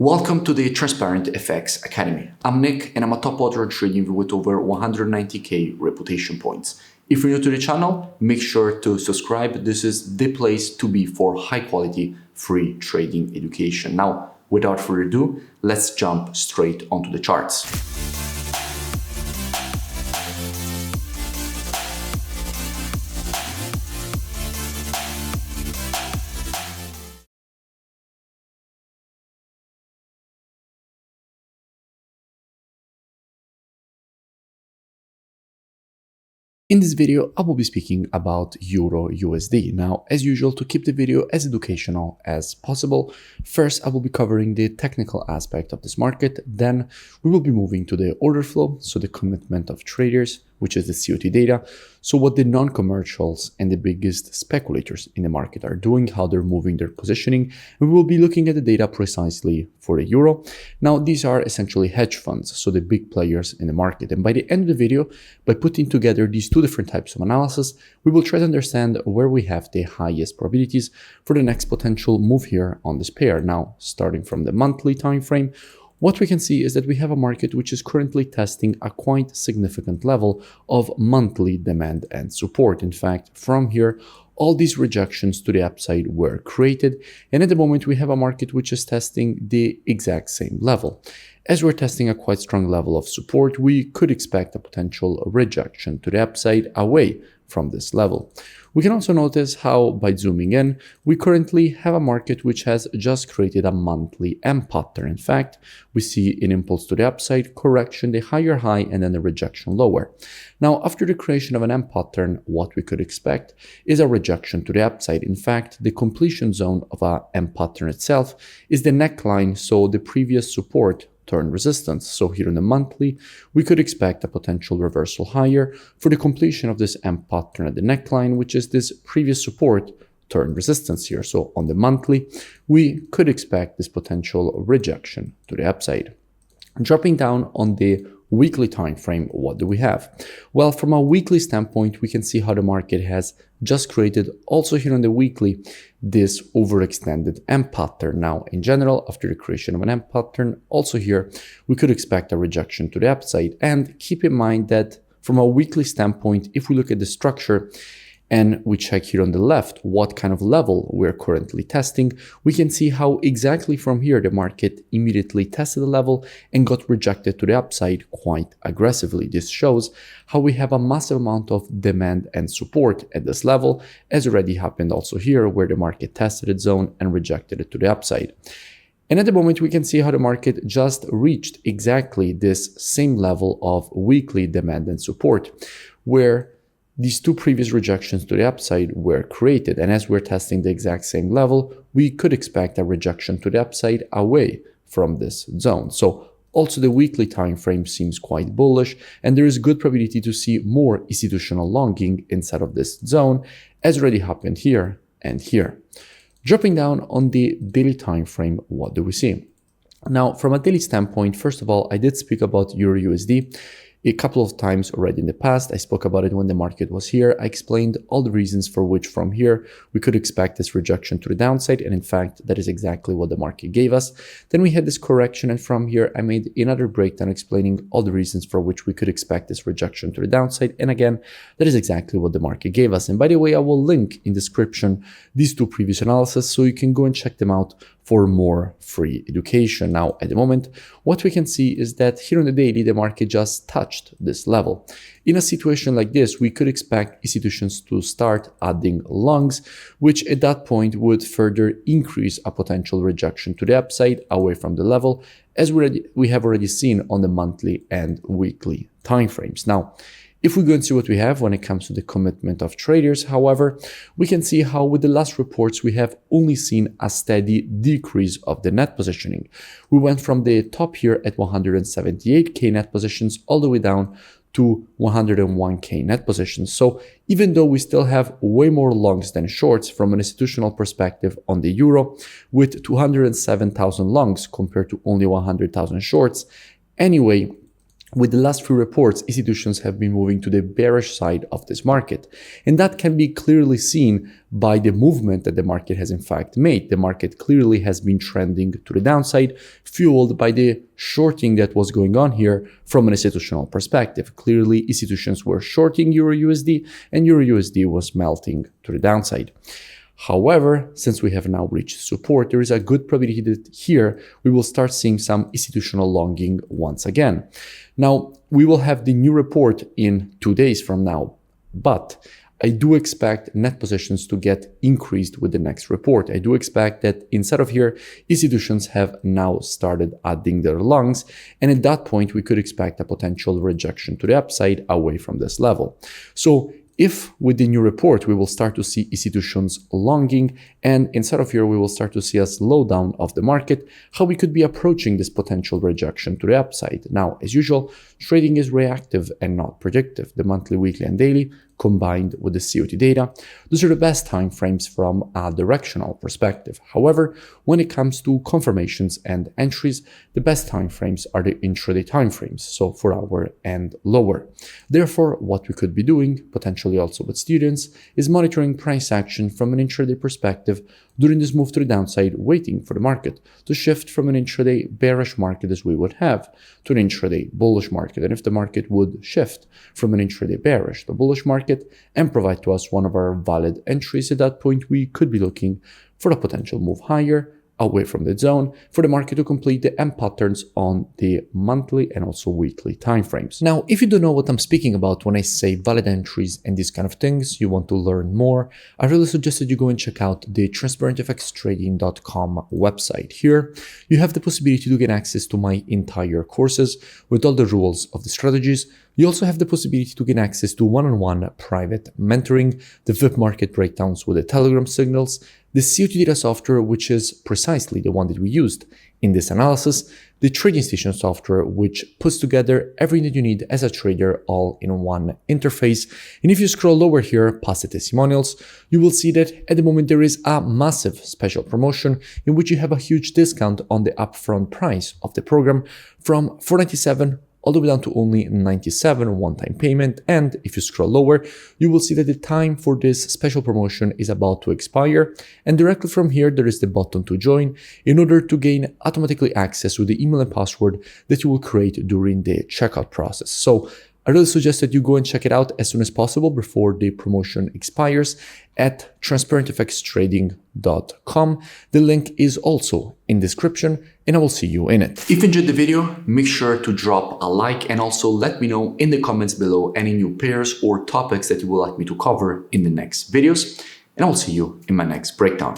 Welcome to the Transparent FX Academy. I'm Nick and I'm a top author trading with over 190k reputation points. If you're new to the channel, make sure to subscribe. This is the place to be for high quality free trading education. Now, without further ado, let's jump straight onto the charts. In this video, I will be speaking about EURUSD. Now, as usual, to keep the video as educational as possible, first I will be covering the technical aspect of this market, then we will be moving to the order flow, so the commitment of traders, which is the COT data, so what the non-commercials and the biggest speculators in the market are doing, how they're moving their positioning, and we will be looking at the data precisely for the euro. Now, these are essentially hedge funds, so the big players in the market, and by the end of the video, by putting together these two different types of analysis, we will try to understand where we have the highest probabilities for the next potential move here on this pair. Now, starting from the monthly time frame, what we can see is that we have a market which is currently testing a quite significant level of monthly demand and support. In fact, from here, all these rejections to the upside were created, and at the moment we have a market which is testing the exact same level. As we're testing a quite strong level of support, we could expect a potential rejection to the upside away from this level. We can also notice how, by zooming in, we currently have a market which has just created a monthly M pattern. In fact, we see an impulse to the upside, correction, the higher high, and then a rejection lower. Now, after the creation of an M pattern, what we could expect is a rejection to the upside. In fact, the completion zone of a M pattern itself is the neckline, so the previous support turn resistance. So here in the monthly, we could expect a potential reversal higher for the completion of this M pattern at the neckline, which is this previous support turn resistance here. So on the monthly, we could expect this potential rejection to the upside. Dropping down on the weekly time frame, what do we have? Well, from a weekly standpoint, we can see how the market has just created, also here on the weekly, this overextended M pattern. Now, in general, after the creation of an M pattern, also here, we could expect a rejection to the upside. And keep in mind that from a weekly standpoint, if we look at the structure, and we check here on the left what kind of level we're currently testing, we can see how exactly from here the market immediately tested the level and got rejected to the upside quite aggressively. This shows how we have a massive amount of demand and support at this level, as already happened also here where the market tested its zone and rejected it to the upside. And at the moment, we can see how the market just reached exactly this same level of weekly demand and support, where these two previous rejections to the upside were created. And as we're testing the exact same level, we could expect a rejection to the upside away from this zone. So also the weekly time frame seems quite bullish, and there is good probability to see more institutional longing inside of this zone, as already happened here and here. Dropping down on the daily time frame, what do we see? Now, from a daily standpoint, first of all, I did speak about EURUSD a couple of times already in the past. I spoke about it when the market was here. I explained all the reasons for which from here we could expect this rejection to the downside, and in fact that is exactly what the market gave us. Then we had this correction, and from here I made another breakdown explaining all the reasons for which we could expect this rejection to the downside, and again that is exactly what the market gave us. And by the way, I will link in description these two previous analyses so you can go and check them out for more free education. Now, at the moment, what we can see is that here on the daily, the market just touched this level. In a situation like this, we could expect institutions to start adding longs, which at that point would further increase a potential rejection to the upside away from the level, as we have already seen on the monthly and weekly timeframes. Now, if we go and see what we have when it comes to the commitment of traders, however, we can see how with the last reports, we have only seen a steady decrease of the net positioning. We went from the top here at 178k net positions all the way down to 101k net positions. So even though we still have way more longs than shorts from an institutional perspective on the euro, with 207,000 longs compared to only 100,000 shorts, anyway, With the last few reports, institutions have been moving to the bearish side of this market. And that can be clearly seen by the movement that the market has in fact made. The market clearly has been trending to the downside, fueled by the shorting that was going on here from an institutional perspective. Clearly, institutions were shorting EURUSD and EURUSD was melting to the downside. However, since we have now reached support, there is a good probability that here we will start seeing some institutional longing once again. Now, we will have the new report in 2 days from now, but I do expect net positions to get increased with the next report. I do expect that inside of here, institutions have now started adding their longs, and at that point, we could expect a potential rejection to the upside away from this level. So if with the new report, we will start to see institutions longing, and inside of here, we will start to see a slowdown of the market, how we could be approaching this potential rejection to the upside. Now, as usual, trading is reactive and not predictive. The monthly, weekly, and daily combined with the COT data, those are the best time frames from a directional perspective. However, when it comes to confirmations and entries, the best time frames are the intraday time frames, so 4 hour and lower. Therefore, what we could be doing, potentially also with students, is monitoring price action from an intraday perspective during this move to the downside, waiting for the market to shift from an intraday bearish market as we would have to an intraday bullish market. And if the market would shift from an intraday bearish to bullish market and provide to us one of our valid entries, at that point we could be looking for a potential move higher away from the zone for the market to complete the M patterns on the monthly and also weekly timeframes. Now, if you don't know what I'm speaking about when I say valid entries and these kind of things, you want to learn more, I really suggest that you go and check out the transparentfxtrading.com website. Here, you have the possibility to get access to my entire courses with all the rules of the strategies. You also have the possibility to get access to one-on-one private mentoring, the VIP market breakdowns with the Telegram signals, the COT data software, which is precisely the one that we used in this analysis, the trading station software, which puts together everything that you need as a trader all in one interface. And if you scroll lower here past the testimonials, you will see that at the moment there is a massive special promotion in which you have a huge discount on the upfront price of the program from $497 all the way down to only $97 one-time payment. And if you scroll lower, you will see that the time for this special promotion is about to expire. And directly from here, there is the button to join in order to gain automatically access to the email and password that you will create during the checkout process. So I really suggest that you go and check it out as soon as possible before the promotion expires at transparentfxtrading.com. The link is also in description and I will see you in it. If you enjoyed the video, make sure to drop a like and also let me know in the comments below any new pairs or topics that you would like me to cover in the next videos. And I will see you in my next breakdown.